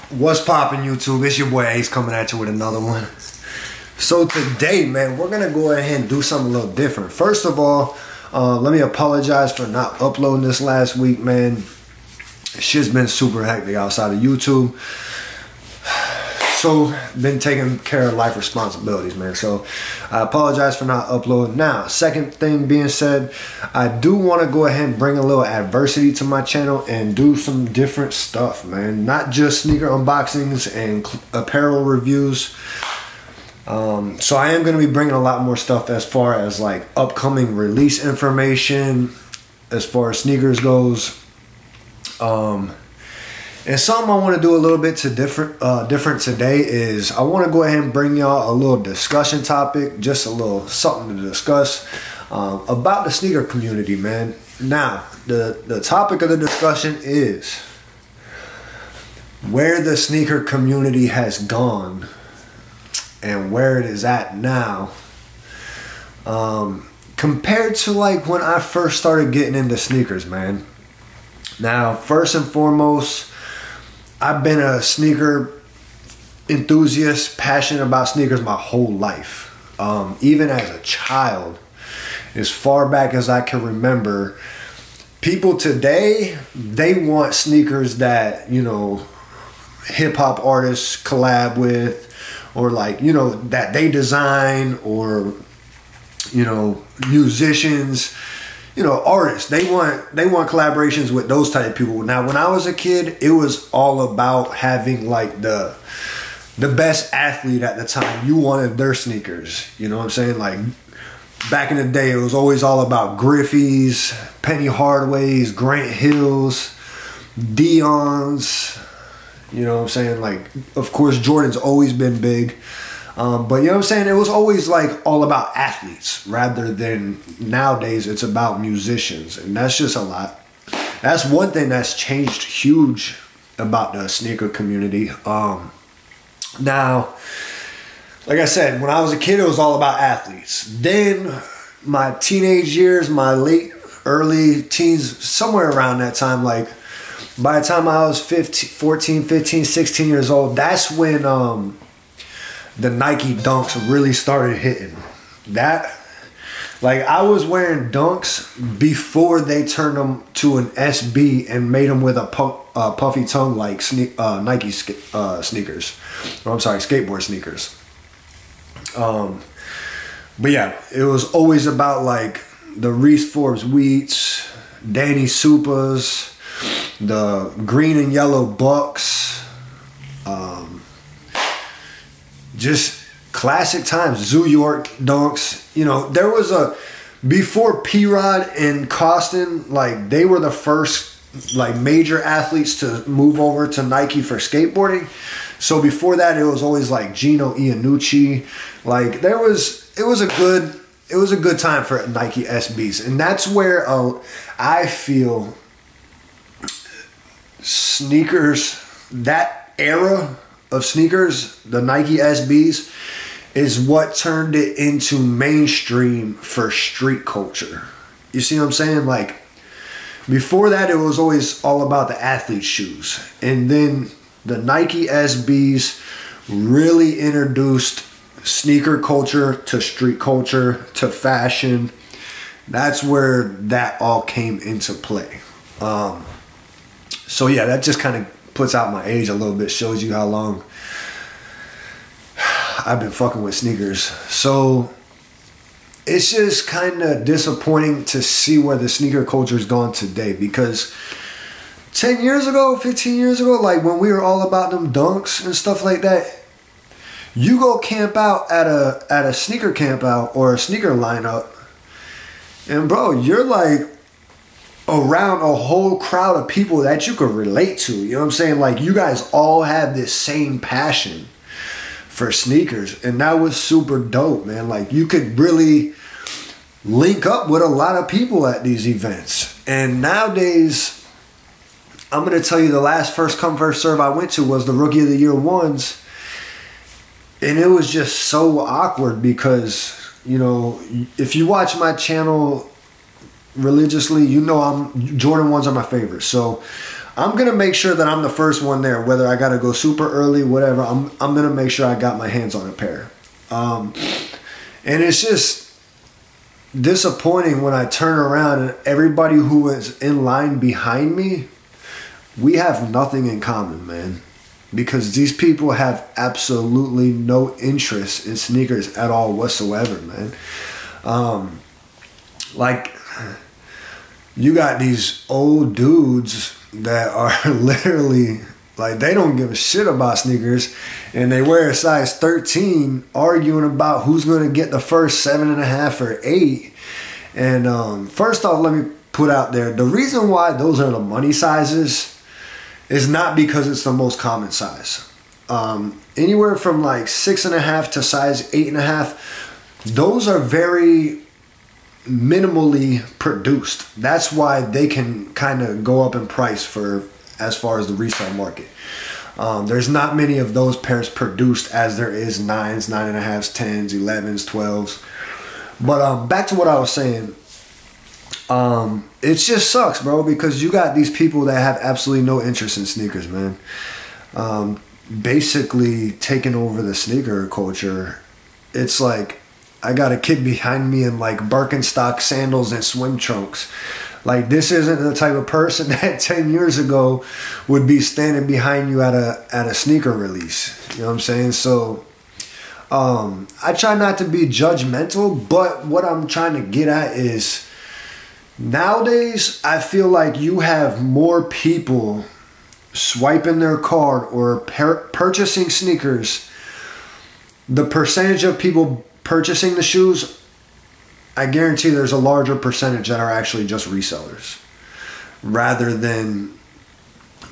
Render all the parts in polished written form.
What's poppin', YouTube? It's your boy Ace coming at you with another one. So today, man, we're gonna go ahead and do something a little different. First of all, let me apologize for not uploading this last week, man. Shit's been super hectic outside of YouTube. So, been taking care of life responsibilities, man. So, I apologize for not uploading. Now, second thing being said, I do want to go ahead and bring a little adversity to my channel and do some different stuff, man. Not just sneaker unboxings and apparel reviews. So, I am going to be bringing a lot more stuff as far as like upcoming release information, as far as sneakers goes. And something I want to do a little bit different today is I want to go ahead and bring y'all a little discussion topic, just a little something to discuss about the sneaker community, man. Now, the topic of the discussion is where the sneaker community has gone and where it is at now, compared to like when I first started getting into sneakers, man. Now, first and foremost, I've been a sneaker enthusiast, passionate about sneakers my whole life. Even as a child, as far back as I can remember, people today, they want sneakers that, you know, hip hop artists collab with, or like, you know, that they design, or, you know, musicians, you know, artists. They want collaborations with those type of people. Now, when I was a kid, it was all about having like the best athlete at the time. You wanted their sneakers. You know what I'm saying? Like back in the day, it was always all about Griffey's, Penny Hardaway's, Grant Hill's, Dion's. You know what I'm saying? Like, of course, Jordan's always been big. But you know what I'm saying? It was always like all about athletes rather than nowadays it's about musicians. And that's just a lot. That's one thing that's changed huge about the sneaker community. Now, like I said, when I was a kid, it was all about athletes. Then my teenage years, my early teens, somewhere around that time, like by the time I was 14, 15, 16 years old, that's when the Nike Dunks really started hitting. That, like, I was wearing Dunks before they turned them to an SB and made them with a puffy tongue like Nike sneakers. Or I'm sorry, skateboard sneakers. But yeah, it was always about like the Reese Forbes Wheats, Danny Supas, the green and yellow Bucks. Just classic times. Zoo York Dunks. You know, there was before P-Rod and Costin, like they were the first like major athletes to move over to Nike for skateboarding. So before that, it was always like Gino Iannucci. Like it was a good time for Nike SBs. And that's where I feel sneakers, that era of sneakers, the Nike SBs, is what turned it into mainstream for street culture. You see what I'm saying? Like, before that, it was always all about the athlete shoes. And then the Nike SBs really introduced sneaker culture to street culture to fashion. That's where that all came into play. So yeah, that just kind of puts out my age a little bit, shows you how long I've been fucking with sneakers. So it's just kind of disappointing to see where the sneaker culture's gone today, because 10 years ago, 15 years ago, like when we were all about them Dunks and stuff like that, you go camp out at a sneaker camp out or a sneaker lineup, and bro, you're like around a whole crowd of people that you could relate to. You know what I'm saying? Like, you guys all have this same passion for sneakers, and that was super dope, man. Like, you could really link up with a lot of people at these events. And nowadays, I'm gonna tell you, the last first come first serve I went to was the Rookie of the Year ones, and it was just so awkward because, you know, if you watch my channel religiously, you know Jordan 1s are my favorite. So I'm gonna make sure that I'm the first one there, whether I gotta go super early, whatever. I'm gonna make sure I got my hands on a pair. And it's just disappointing when I turn around and everybody who is in line behind me, we have nothing in common, man. Because these people have absolutely no interest in sneakers at all whatsoever, man. Like, you got these old dudes that are literally, like, they don't give a shit about sneakers, and they wear a size 13 arguing about who's going to get the first 7.5 or 8. And first off, let me put out there, the reason why those are the money sizes is not because it's the most common size. Anywhere from like 6.5 to size 8.5, those are very minimally produced. That's why they can kind of go up in price for as far as the resale market. There's not many of those pairs produced as there is 9s, 9.5s, 10s, 11s, 12s. But back to what I was saying. It just sucks, bro, because you got these people that have absolutely no interest in sneakers, man. Basically taking over the sneaker culture. It's like I got a kid behind me in like Birkenstock sandals and swim trunks. Like, this isn't the type of person that 10 years ago would be standing behind you at a sneaker release. You know what I'm saying? So I try not to be judgmental, but what I'm trying to get at is, nowadays, I feel like you have more people swiping their card or purchasing sneakers. The percentage of people purchasing the shoes, I guarantee there's a larger percentage that are actually just resellers rather than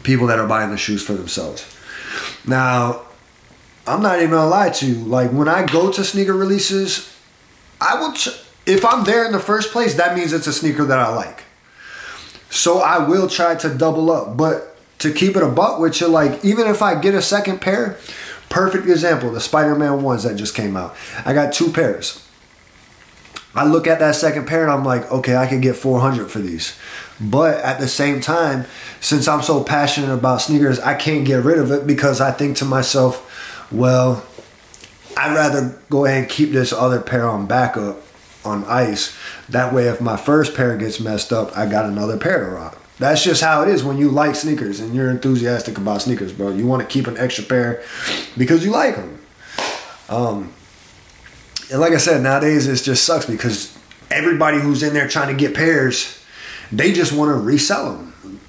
people that are buying the shoes for themselves. Now, I'm not even gonna lie to you. Like, when I go to sneaker releases, I will... if I'm there in the first place, that means it's a sneaker that I like. So I will try to double up. But to keep it a buck with you, like, even if I get a second pair, perfect example, the Spider-Man ones that just came out. I got 2 pairs. I look at that second pair and I'm like, okay, I could get $400 for these. But at the same time, since I'm so passionate about sneakers, I can't get rid of it because I think to myself, well, I'd rather go ahead and keep this other pair on backup on ice. That way, if my first pair gets messed up, I got another pair to rock. That's just how it is when you like sneakers and you're enthusiastic about sneakers, bro. You want to keep an extra pair because you like them. And like I said, nowadays it just sucks because everybody who's in there trying to get pairs, they just want to resell them.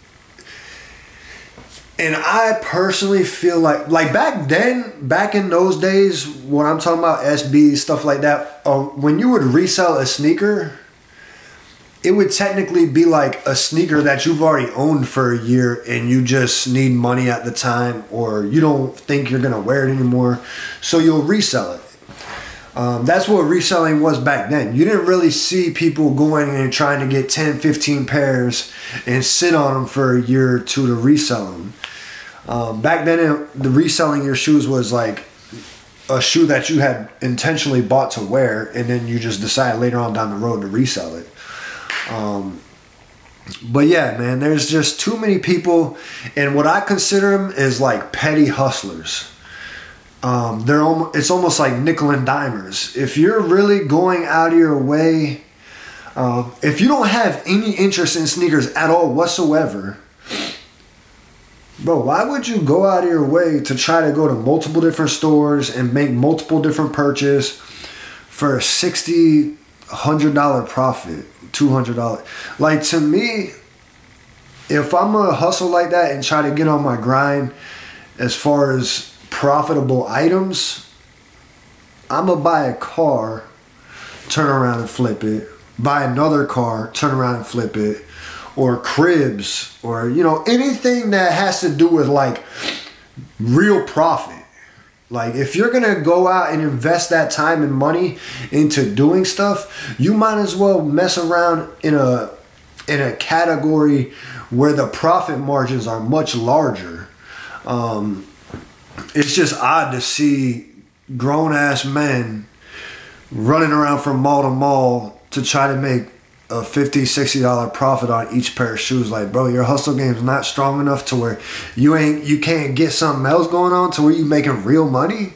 And I personally feel like back then, back in those days, when I'm talking about SB, stuff like that, when you would resell a sneaker, it would technically be like a sneaker that you've already owned for a year and you just need money at the time, or you don't think you're going to wear it anymore, so you'll resell it. That's what reselling was back then. You didn't really see people going and trying to get 10, 15 pairs and sit on them for a year or two to resell them. Back then, the reselling your shoes was like a shoe that you had intentionally bought to wear, and then you just decide later on down the road to resell it. But yeah, man, there's just too many people, and what I consider them is like petty hustlers. It's almost like nickel and dimers. If you're really going out of your way, if you don't have any interest in sneakers at all whatsoever, bro, why would you go out of your way to try to go to multiple different stores and make multiple different purchases for a $60, $100 profit, $200? Like, to me, if I'm gonna hustle like that and try to get on my grind as far as profitable items, I'm gonna buy a car, turn around and flip it, buy another car, turn around and flip it, or cribs, or, you know, anything that has to do with like real profit. Like, if you're gonna go out and invest that time and money into doing stuff, you might as well mess around in a category where the profit margins are much larger. It's just odd to see grown-ass men running around from mall to mall to try to make a $50, $60 profit on each pair of shoes. Like, bro, your hustle game's not strong enough to where you can't get something else going on to where you making real money.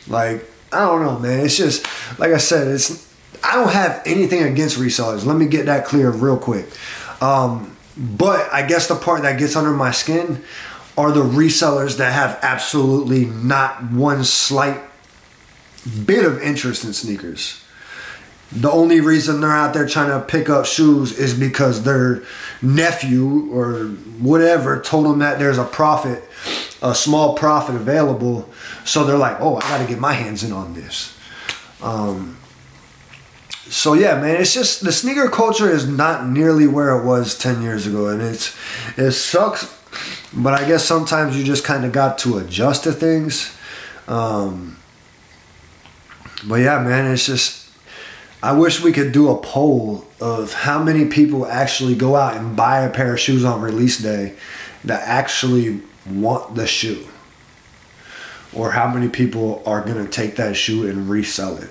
Like, I don't know, man. It's just, like I said, I don't have anything against resellers. Let me get that clear real quick. But I guess the part that gets under my skin are the resellers that have absolutely not one slight bit of interest in sneakers. The only reason they're out there trying to pick up shoes is because their nephew or whatever told them that there's a small profit available. So they're like, oh, I got to get my hands in on this. So yeah, man, it's just the sneaker culture is not nearly where it was 10 years ago. And it sucks. But I guess sometimes you just kind of got to adjust to things. But yeah, man, it's just, I wish we could do a poll of how many people actually go out and buy a pair of shoes on release day that actually want the shoe. Or how many people are going to take that shoe and resell it.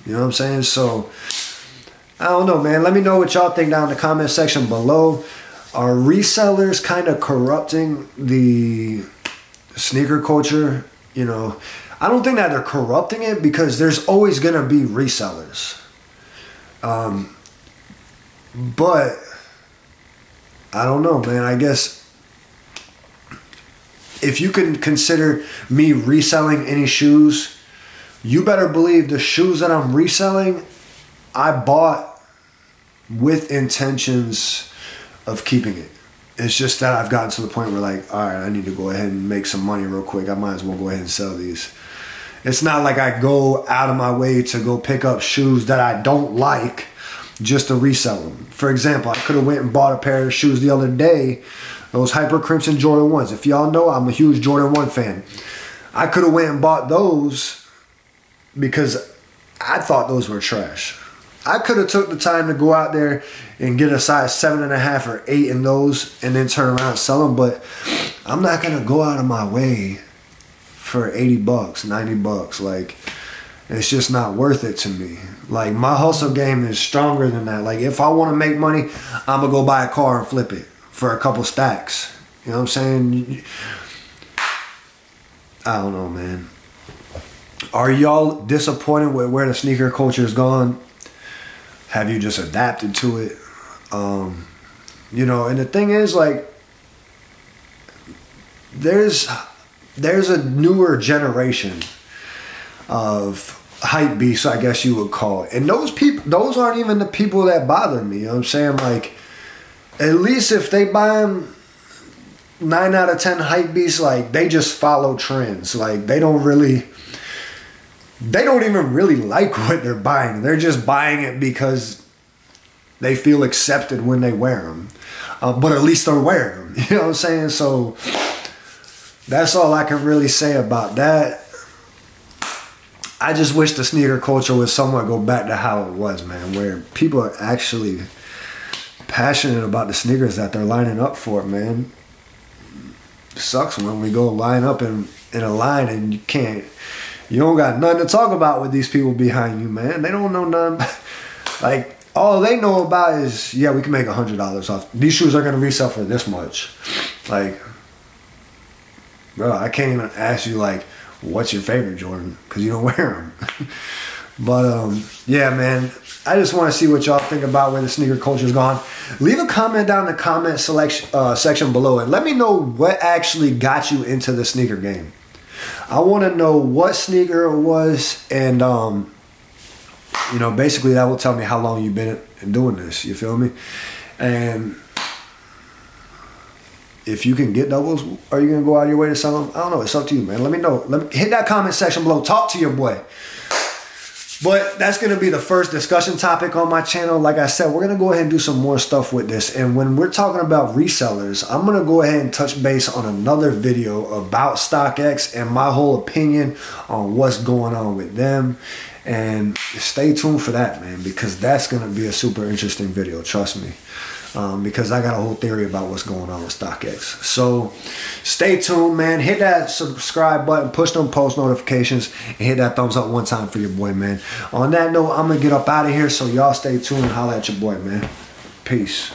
You know what I'm saying? So, I don't know, man. Let me know what y'all think down in the comment section below. Are resellers kind of corrupting the sneaker culture? You know, I don't think that they're corrupting it because there's always going to be resellers. But I don't know, man. I guess if you can consider me reselling any shoes, you better believe the shoes that I'm reselling, I bought with intentions of keeping it. It's just that I've gotten to the point where, like, all right, I need to go ahead and make some money real quick. I might as well go ahead and sell these. It's not like I go out of my way to go pick up shoes that I don't like just to resell them. For example, I could have went and bought a pair of shoes the other day, those Hyper Crimson Jordan 1s. If y'all know, I'm a huge Jordan 1 fan. I could have went and bought those because I thought those were trash. I could have took the time to go out there and get a size 7.5 or 8 in those and then turn around and sell them, but I'm not going to go out of my way for 80 bucks, 90 bucks. Like, it's just not worth it to me. Like, my hustle game is stronger than that. Like, if I want to make money, I'm going to go buy a car and flip it for a couple stacks. You know what I'm saying? I don't know, man. Are y'all disappointed with where the sneaker culture has gone? Have you just adapted to it? You know, and the thing is, like, there's a newer generation of hype beasts, I guess you would call it. And those aren't even the people that bother me. You know what I'm saying? Like, at least if they buy them 9 out of 10 hype beasts, like, they just follow trends. Like, they don't even really like what they're buying. They're just buying it because they feel accepted when they wear them. But at least they're wearing them. You know what I'm saying? So that's all I can really say about that. I just wish the sneaker culture would somewhat go back to how it was, man, where people are actually passionate about the sneakers that they're lining up for, man. It sucks when we go line up in a line and you don't got nothing to talk about with these people behind you, man. They don't know nothing. Like, all they know about is, yeah, we can make $100 off. These shoes are going to resell for this much. Like, bro, I can't even ask you, like, what's your favorite Jordan? Because you don't wear them. But, yeah, man, I just want to see what y'all think about where the sneaker culture's gone. Leave a comment down in the comment section below and let me know what actually got you into the sneaker game. I want to know what sneaker it was, and you know, basically that will tell me how long you've been doing this. You feel me? And if you can get doubles, are you gonna go out of your way to sell them? I don't know. It's up to you, man. Let me know. Hit that comment section below. Talk to your boy. But that's going to be the first discussion topic on my channel. Like I said, we're going to go ahead and do some more stuff with this. And when we're talking about resellers, I'm going to go ahead and touch base on another video about StockX and my whole opinion on what's going on with them. And stay tuned for that, man, because that's going to be a super interesting video, trust me. Because I got a whole theory about what's going on with StockX. So stay tuned, man. Hit that subscribe button, push them post notifications, and hit that thumbs up one time for your boy, man. On that note, I'm going to get up out of here, so y'all stay tuned and holla at your boy, man. Peace.